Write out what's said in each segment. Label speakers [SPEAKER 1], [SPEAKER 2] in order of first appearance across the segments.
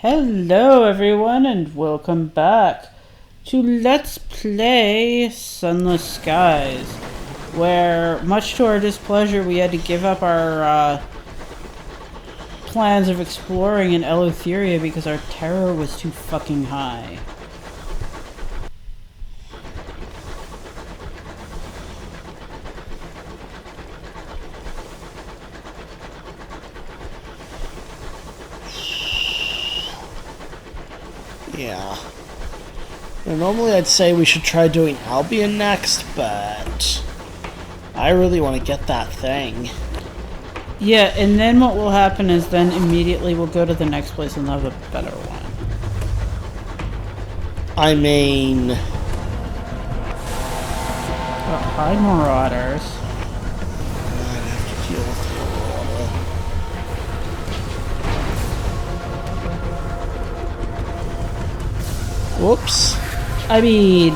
[SPEAKER 1] Hello everyone and welcome back to Let's Play Sunless Skies, where much to our displeasure we had to give up our plans of exploring in Eleutheria because our terror was too fucking high.
[SPEAKER 2] Yeah. Well, normally I'd say we should try doing Albion next, but I really want to get that thing.
[SPEAKER 1] Yeah, and then what will happen is then immediately we'll go to the next place and have a better one.
[SPEAKER 2] I mean...
[SPEAKER 1] Hi, Marauders.
[SPEAKER 2] I'd have to deal with Whoops.
[SPEAKER 1] I mean,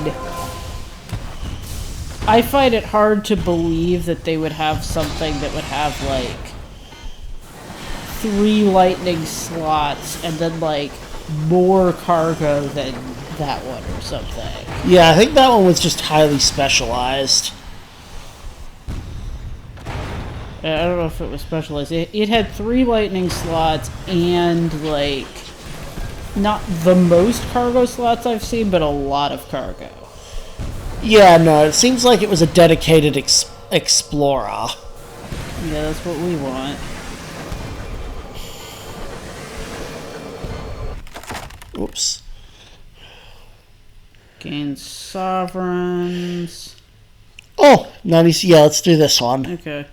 [SPEAKER 1] I find it hard to believe that they would have something that would have, like, 3 lightning slots and then, like, more cargo than that one or something.
[SPEAKER 2] Yeah, I think that one was just highly specialized.
[SPEAKER 1] I don't know if it was specialized. It had 3 lightning slots and, like, not the most cargo slots I've seen, but a lot of cargo.
[SPEAKER 2] Yeah, no, it seems like it was a dedicated explorer.
[SPEAKER 1] Yeah, that's what we want.
[SPEAKER 2] Oops.
[SPEAKER 1] Gain sovereigns.
[SPEAKER 2] Oh, 90. Yeah, let's do this one.
[SPEAKER 1] Okay.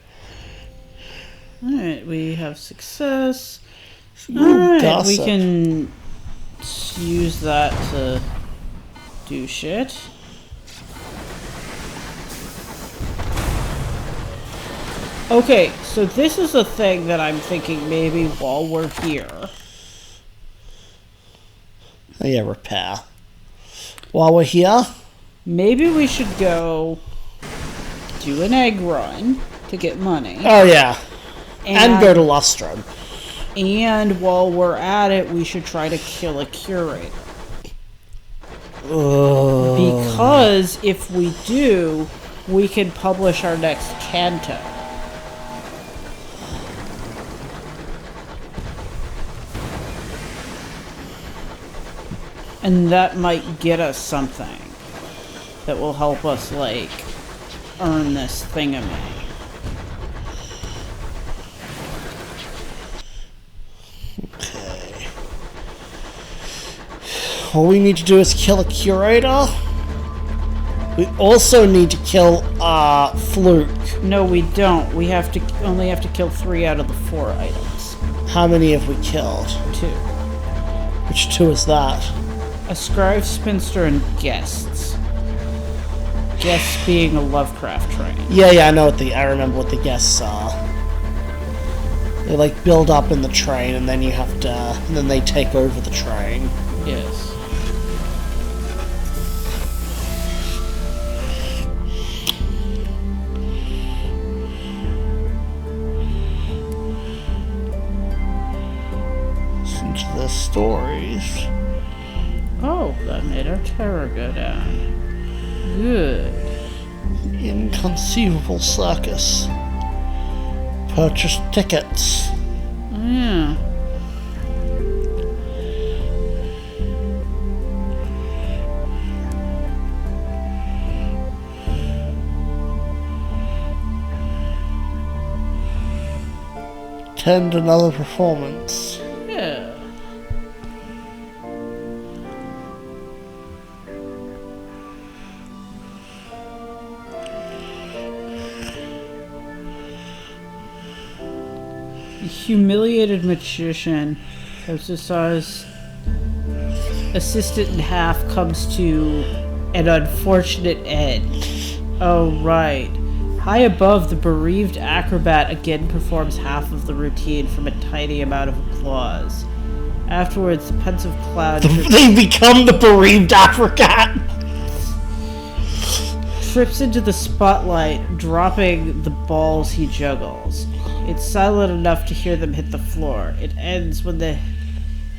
[SPEAKER 1] Alright, we have success.
[SPEAKER 2] Ooh,
[SPEAKER 1] Alright,
[SPEAKER 2] gossip.
[SPEAKER 1] we can use that to do shit. Okay, so this is a thing that I'm thinking maybe while we're here.
[SPEAKER 2] Oh, yeah, repair. While we're here...
[SPEAKER 1] Maybe we should go do an egg run to get money.
[SPEAKER 2] Oh, yeah. And go to Lustrum.
[SPEAKER 1] And while we're at it, we should try to kill a curator. Because if we do, we can publish our next canto. And that might get us something that will help us, like, earn this thingamy.
[SPEAKER 2] Okay. All we need to do is kill a curator. We also need to kill Fluke.
[SPEAKER 1] No, we don't. We only have to kill 3 out of the 4 items.
[SPEAKER 2] How many have we killed?
[SPEAKER 1] 2.
[SPEAKER 2] Which 2 is that?
[SPEAKER 1] A scribe, spinster, and guests. Guests being a Lovecraft train.
[SPEAKER 2] Yeah, I remember what the guests are. They like build up in the train and then and then they take over the train.
[SPEAKER 1] Yes.
[SPEAKER 2] Listen to their stories.
[SPEAKER 1] Oh, that made our terror go down. Good.
[SPEAKER 2] Inconceivable circus. Purchase tickets.
[SPEAKER 1] Yeah.
[SPEAKER 2] Attend another performance.
[SPEAKER 1] Yeah. The humiliated magician, Hostessa's assistant in half, comes to an unfortunate end. Oh, right. High above, the bereaved acrobat again performs half of the routine from a tiny amount of applause. Afterwards, the pensive cloud...
[SPEAKER 2] They become the bereaved acrobat!
[SPEAKER 1] trips into the spotlight, dropping the balls he juggles. It's silent enough to hear them hit the floor. It ends when the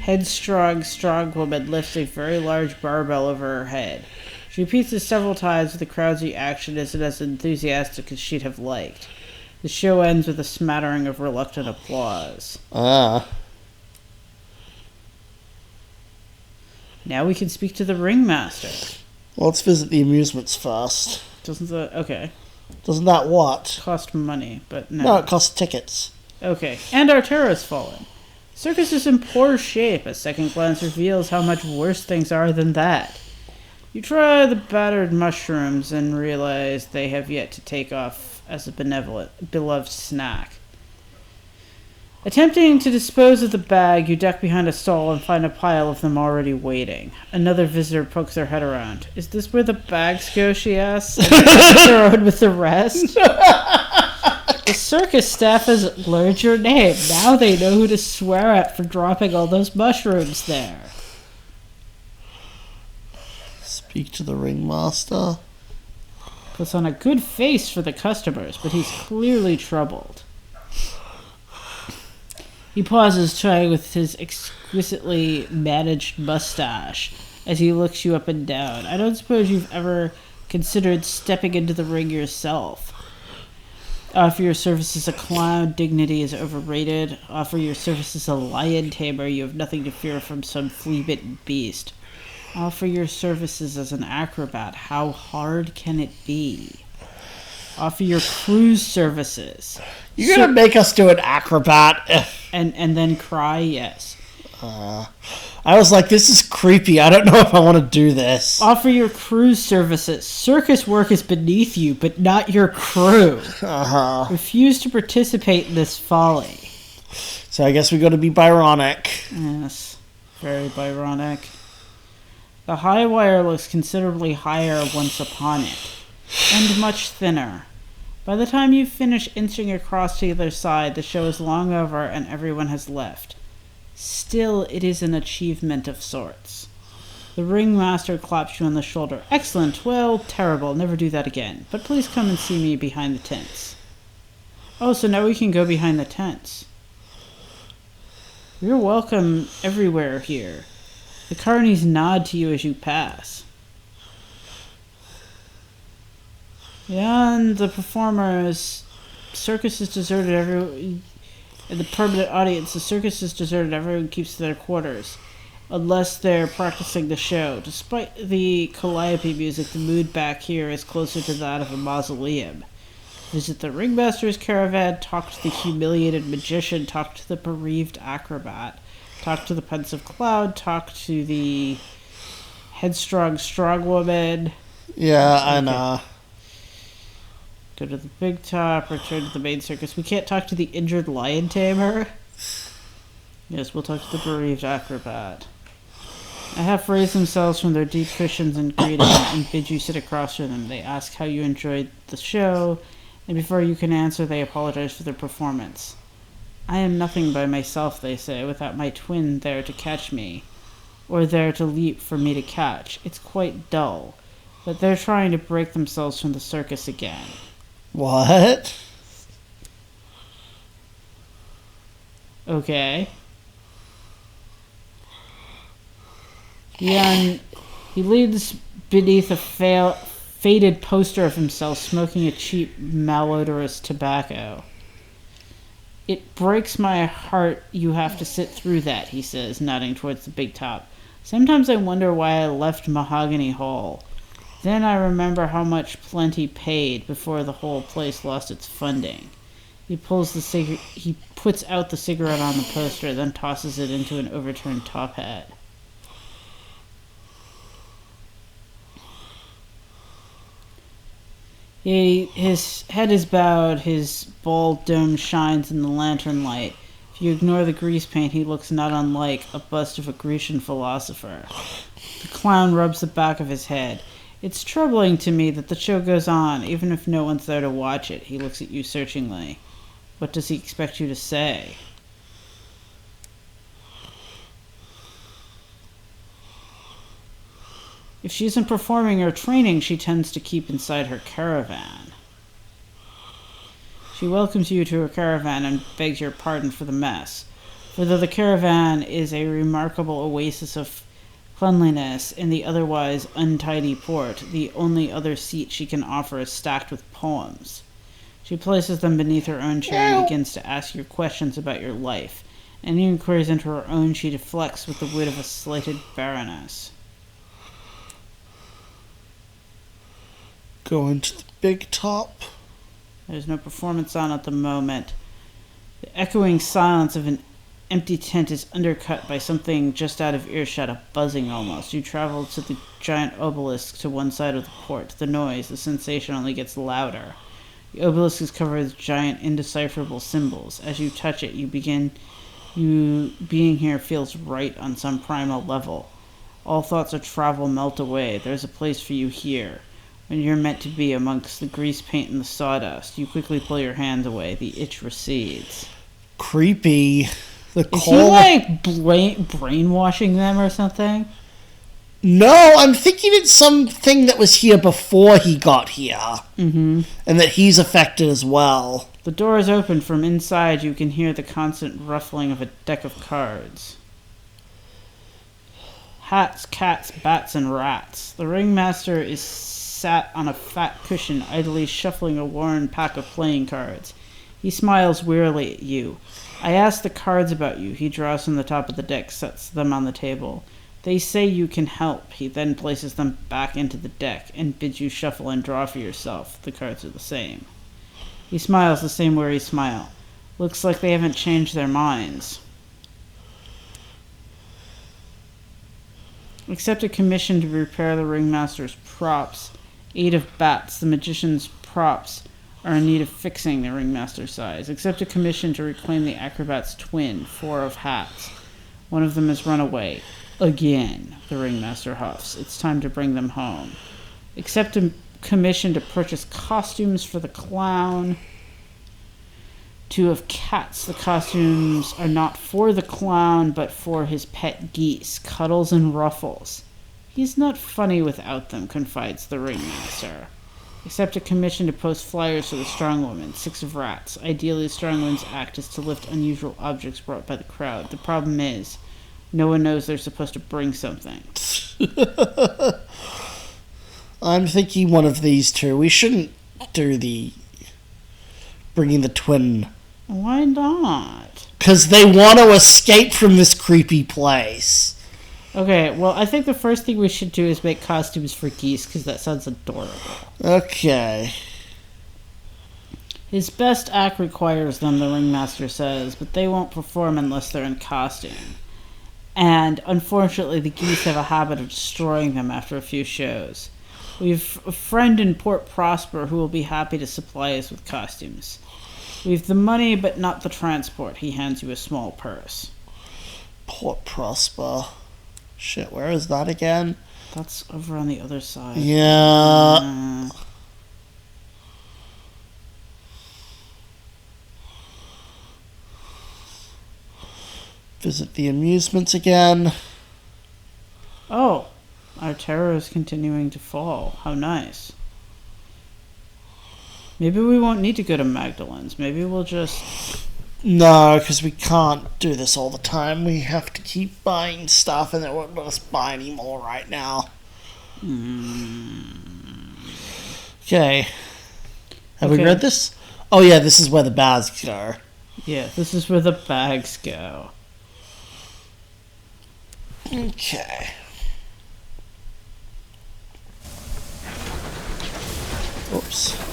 [SPEAKER 1] headstrong, strong woman lifts a very large barbell over her head. She repeats this several times, but the crowd's reaction isn't as enthusiastic as she'd have liked. The show ends with a smattering of reluctant applause. Now we can speak to the ringmaster.
[SPEAKER 2] Well, let's visit the amusements first.
[SPEAKER 1] Doesn't
[SPEAKER 2] that what?
[SPEAKER 1] Cost money, but no.
[SPEAKER 2] No, it costs tickets.
[SPEAKER 1] Okay, and our terror has fallen. Circus is in poor shape. A second glance reveals how much worse things are than that. You try the battered mushrooms and realize they have yet to take off as a beloved snack. Attempting to dispose of the bag, you duck behind a stall and find a pile of them already waiting. Another visitor pokes her head around. Is this where the bags go, she asks, and thrown with the rest? The circus staff has learned your name. Now they know who to swear at for dropping all those mushrooms there.
[SPEAKER 2] Speak to the ringmaster.
[SPEAKER 1] Puts on a good face for the customers, but he's clearly troubled. He pauses, trying with his exquisitely managed mustache, as he looks you up and down. I don't suppose you've ever considered stepping into the ring yourself. Offer your services a clown, dignity is overrated. Offer your services a lion tamer, you have nothing to fear from some flea-bitten beast. Offer your services as an acrobat, how hard can it be? Offer your cruise services.
[SPEAKER 2] You're gonna make us do an acrobat.
[SPEAKER 1] And then cry, yes.
[SPEAKER 2] I was like, this is creepy. I don't know if I want to do this.
[SPEAKER 1] Offer your cruise services. Circus work is beneath you, but not your crew. Refuse to participate in this folly.
[SPEAKER 2] So I guess we got to be Byronic.
[SPEAKER 1] Yes, very Byronic. The high wire looks considerably higher once upon it, and much thinner. By the time you finish inching across to the other side, the show is long over and everyone has left. Still, it is an achievement of sorts. The ringmaster claps you on the shoulder. Excellent, well, terrible, never do that again. But please come and see me behind the tents. Oh, so now we can go behind the tents. You're welcome everywhere here. The carnies nod to you as you pass. Beyond the performers, circus is deserted. In the permanent audience, the circus is deserted. Everyone keeps to their quarters, unless they're practicing the show. Despite the calliope music, the mood back here is closer to that of a mausoleum. Visit the ringmaster's caravan, talk to the humiliated magician, talk to the bereaved acrobat, talk to the pensive clown, talk to the headstrong strong woman.
[SPEAKER 2] Yeah, I know.
[SPEAKER 1] Go to the big top, return to the main circus. We can't talk to the injured lion tamer. Yes, we'll talk to the bereaved acrobat. I half raise themselves from their deep cushions in greeting and bid you sit across from them. They ask how you enjoyed the show, and before you can answer, they apologize for their performance. I am nothing by myself, they say, without my twin there to catch me, or there to leap for me to catch. It's quite dull, but they're trying to break themselves from the circus again.
[SPEAKER 2] What?
[SPEAKER 1] Okay. He leans beneath a faded poster of himself smoking a cheap, malodorous tobacco. It breaks my heart you have to sit through that, he says, nodding towards the big top. Sometimes I wonder why I left Mahogany Hall. Then I remember how much Plenty paid before the whole place lost its funding. He puts out the cigarette on the poster, then tosses it into an overturned top hat. His head is bowed, his bald dome shines in the lantern light. If you ignore the grease paint, he looks not unlike a bust of a Grecian philosopher. The clown rubs the back of his head. It's troubling to me that the show goes on, even if no one's there to watch it. He looks at you searchingly. What does he expect you to say? If she isn't performing or training, she tends to keep inside her caravan. She welcomes you to her caravan and begs your pardon for the mess. For though the caravan is a remarkable oasis of cleanliness in the otherwise untidy port, the only other seat she can offer is stacked with poems. She places them beneath her own chair and begins to ask you questions about your life. Any inquiries into her own she deflects with the wit of a slighted baroness.
[SPEAKER 2] Going to the big top.
[SPEAKER 1] There's no performance on at the moment. The echoing silence of an empty tent is undercut by something just out of earshot, a buzzing almost. You travel to the giant obelisk to one side of the port. The noise, the sensation only gets louder. The obelisk is covered with giant, indecipherable symbols. As you touch it, being here feels right on some primal level. All thoughts of travel melt away. There's a place for you here. When you're meant to be amongst the grease paint and the sawdust, you quickly pull your hands away. The itch recedes.
[SPEAKER 2] Creepy.
[SPEAKER 1] Is he like brainwashing them or something?
[SPEAKER 2] No, I'm thinking it's something that was here before he got here. Mm-hmm. And that he's affected as well.
[SPEAKER 1] The door is open. From inside, you can hear the constant ruffling of a deck of cards. Hats, cats, bats, and rats. The ringmaster is sat on a fat cushion, idly shuffling a worn pack of playing cards. He smiles wearily at you. I ask the cards about you. He draws from the top of the deck, sets them on the table. They say you can help. He then places them back into the deck and bids you shuffle and draw for yourself. The cards are the same. He smiles the same weary smile. Looks like they haven't changed their minds. Accept a commission to repair the ringmaster's props. 8 of bats. The magician's props are in need of fixing, the ringmaster sighs. Accept a commission to reclaim the acrobat's twin. 4 of hats. One of them has run away. Again, the ringmaster huffs. It's time to bring them home. Accept a commission to purchase costumes for the clown. 2 of cats. The costumes are not for the clown, but for his pet geese, Cuddles and Ruffles. He's not funny without them, confides the ringmaster. Accept a commission to post flyers for the strong woman. 6 of rats. Ideally, the strong woman's act is to lift unusual objects brought by the crowd. The problem is, no one knows they're supposed to bring something.
[SPEAKER 2] I'm thinking one of these two. We shouldn't do the bringing the twin.
[SPEAKER 1] Why not?
[SPEAKER 2] Because they want to escape from this creepy place.
[SPEAKER 1] Okay, well, I think the first thing we should do is make costumes for geese, because that sounds adorable.
[SPEAKER 2] Okay.
[SPEAKER 1] His best act requires them, the ringmaster says, but they won't perform unless they're in costume. And, unfortunately, the geese have a habit of destroying them after a few shows. We've a friend in Port Prosper who will be happy to supply us with costumes. We've the money, but not the transport. He hands you a small purse.
[SPEAKER 2] Port Prosper. Shit, where is that again?
[SPEAKER 1] That's over on the other side.
[SPEAKER 2] Yeah. Visit the amusements again.
[SPEAKER 1] Oh, our terror is continuing to fall. How nice. Maybe we won't need to go to Magdalene's. Maybe we'll just...
[SPEAKER 2] No, because we can't do this all the time. We have to keep buying stuff, and they won't let us buy any more right now. Okay. Have we read this? Oh yeah, this is where the bags go.
[SPEAKER 1] Yeah, this is where the bags go.
[SPEAKER 2] Okay. Oops.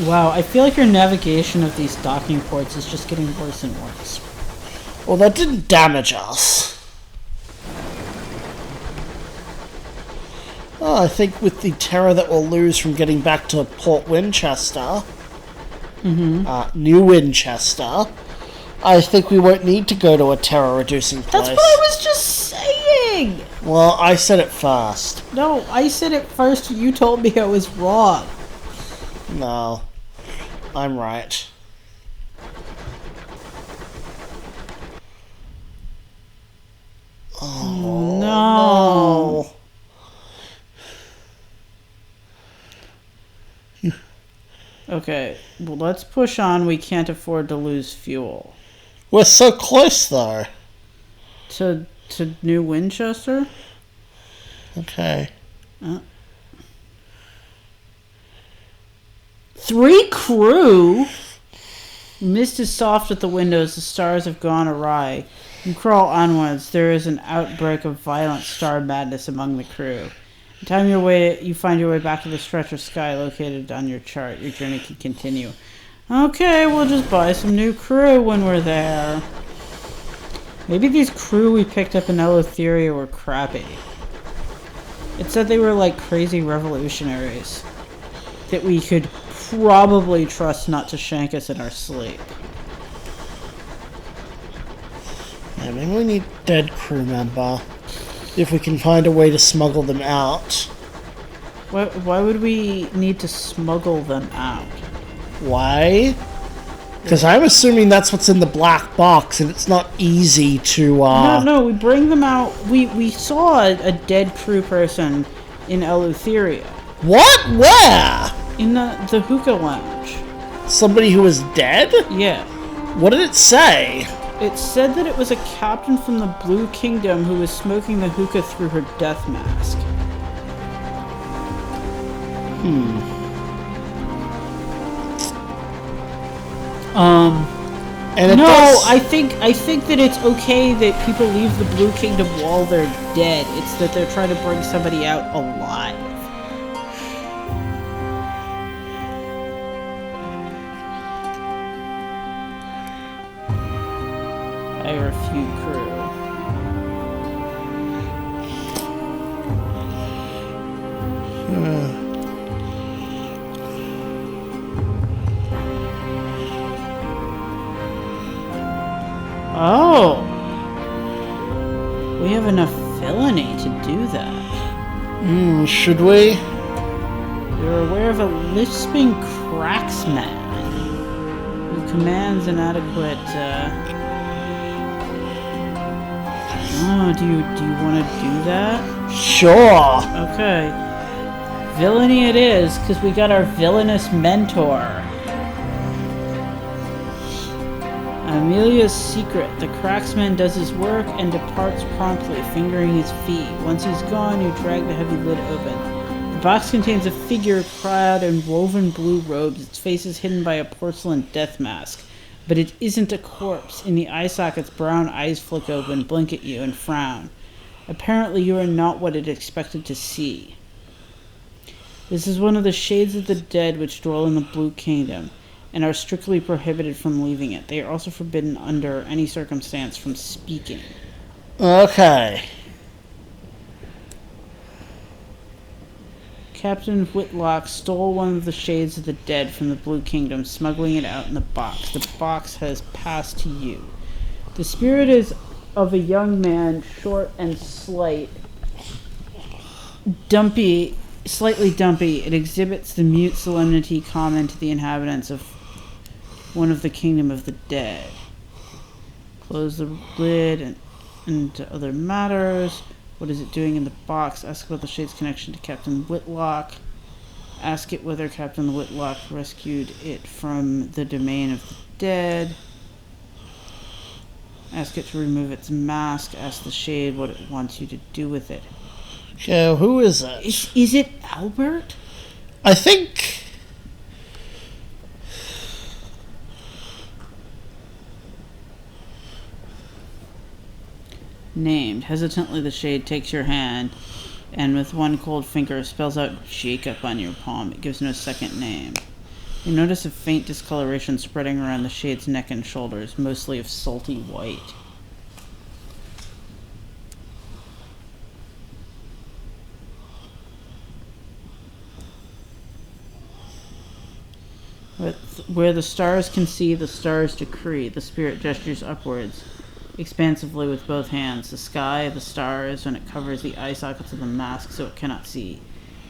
[SPEAKER 1] Wow, I feel like your navigation of these docking ports is just getting worse and worse.
[SPEAKER 2] Well, that didn't damage us. Oh, I think with the terror that we'll lose from getting back to Port Winchester, New Winchester, I think we won't need to go to a terror-reducing place.
[SPEAKER 1] That's what I was just saying!
[SPEAKER 2] Well, I said it first.
[SPEAKER 1] No, I said it first. You told me I was wrong.
[SPEAKER 2] No, I'm right. Oh,
[SPEAKER 1] no. Okay, well, let's push on. We can't afford to lose fuel.
[SPEAKER 2] We're so close, though.
[SPEAKER 1] To New Winchester?
[SPEAKER 2] Okay.
[SPEAKER 1] 3 crew? Mist is soft at the windows. The stars have gone awry. You crawl onwards. There is an outbreak of violent star madness among the crew. You find your way back to the stretch of sky located on your chart. Your journey can continue. Okay, we'll just buy some new crew when we're there. Maybe these crew we picked up in Eleutheria were crappy. It said they were like crazy revolutionaries that we could probably trust not to shank us in our sleep.
[SPEAKER 2] Yeah, maybe we need dead crew member. If we can find a way to smuggle them out.
[SPEAKER 1] Why would we need to smuggle them out?
[SPEAKER 2] Why? Because I'm assuming that's what's in the black box, and it's not easy to,
[SPEAKER 1] No, we bring them out. We saw a dead crew person in Eleutheria.
[SPEAKER 2] What? Where?
[SPEAKER 1] In the hookah lounge.
[SPEAKER 2] Somebody who was dead?
[SPEAKER 1] Yeah.
[SPEAKER 2] What did it say?
[SPEAKER 1] It said that it was a captain from the Blue Kingdom who was smoking the hookah through her death mask.
[SPEAKER 2] And
[SPEAKER 1] I think that it's okay that people leave the Blue Kingdom while they're dead. It's that they're trying to bring somebody out alive. Hire a few crew. Oh! We have enough villainy to do that.
[SPEAKER 2] Should we?
[SPEAKER 1] You're aware of a lisping cracksman who commands inadequate, Oh, do you want to do that?
[SPEAKER 2] Sure.
[SPEAKER 1] Okay. Villainy it is, because we got our villainous mentor. Amelia's secret. The cracksman does his work and departs promptly, fingering his feet. Once he's gone, you drag the heavy lid open. The box contains a figure clad in woven blue robes. Its face is hidden by a porcelain death mask. But it isn't a corpse. In the eye sockets, brown eyes flick open, blink at you, and frown. Apparently you are not what it expected to see. This is one of the shades of the dead which dwell in the Blue Kingdom, and are strictly prohibited from leaving it. They are also forbidden under any circumstance from speaking.
[SPEAKER 2] Okay.
[SPEAKER 1] Captain Whitlock stole one of the shades of the dead from the Blue Kingdom, smuggling it out in the box. The box has passed to you. The spirit is of a young man, short and slight, slightly dumpy. It exhibits the mute solemnity common to the inhabitants of one of the kingdom of the dead. Close the lid and to other matters. What is it doing in the box? Ask about the shade's connection to Captain Whitlock. Ask it whether Captain Whitlock rescued it from the domain of the dead. Ask it to remove its mask. Ask the shade what it wants you to do with it.
[SPEAKER 2] Okay, who is it?
[SPEAKER 1] Is it Albert?
[SPEAKER 2] I think...
[SPEAKER 1] Named. Hesitantly, the shade takes your hand and with one cold finger spells out Jacob on your palm. It gives no second name. You notice a faint discoloration spreading around the shade's neck and shoulders, mostly of salty white. Where the stars can see, the stars decree. The spirit gestures upwards, expansively with both hands. The sky, the stars, when it covers the eye sockets of the mask so it cannot see.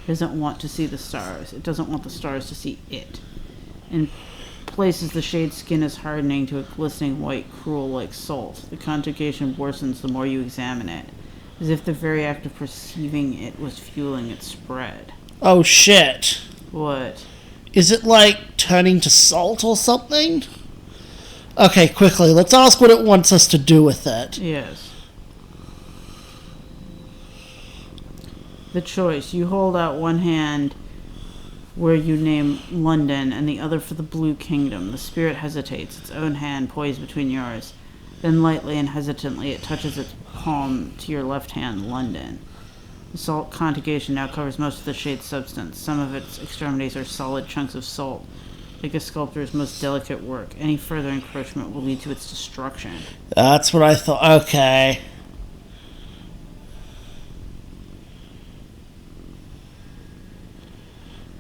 [SPEAKER 1] It doesn't want to see the stars. It doesn't want the stars to see it. In places, the shade's skin is hardening to a glistening white, cruel like salt. The conjugation worsens the more you examine it, as if the very act of perceiving it was fueling its spread.
[SPEAKER 2] Oh shit.
[SPEAKER 1] What?
[SPEAKER 2] Is it like turning to salt or something? Okay, quickly, let's ask what it wants us to do with it.
[SPEAKER 1] Yes. The choice. You hold out one hand where you name London and the other for the Blue Kingdom. The spirit hesitates, its own hand poised between yours. Then lightly and hesitantly it touches its palm to your left hand, London. The salt conjugation now covers most of the shade's substance. Some of its extremities are solid chunks of salt, like a sculptor's most delicate work. Any further encroachment will lead to its destruction.
[SPEAKER 2] That's what I thought. Okay.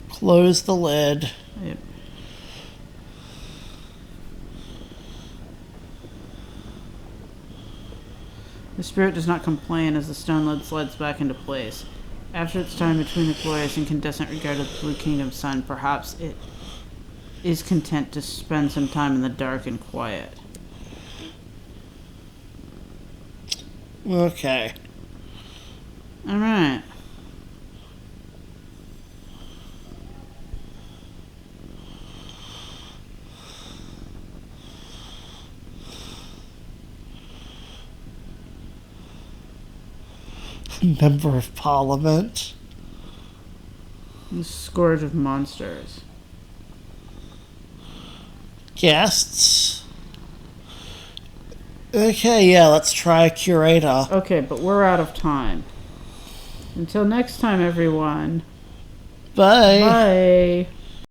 [SPEAKER 2] Close the lid.
[SPEAKER 1] Yep. The spirit does not complain as the stone lid slides back into place. After its time between the glorious incandescent regard of the Blue Kingdom sun, perhaps it is content to spend some time in the dark and quiet.
[SPEAKER 2] Okay.
[SPEAKER 1] Alright.
[SPEAKER 2] Member of Parliament.
[SPEAKER 1] The scourge of monsters.
[SPEAKER 2] Guests. Okay, yeah, let's try a curator.
[SPEAKER 1] Okay, but we're out of time. Until next time, everyone.
[SPEAKER 2] Bye.
[SPEAKER 1] Bye.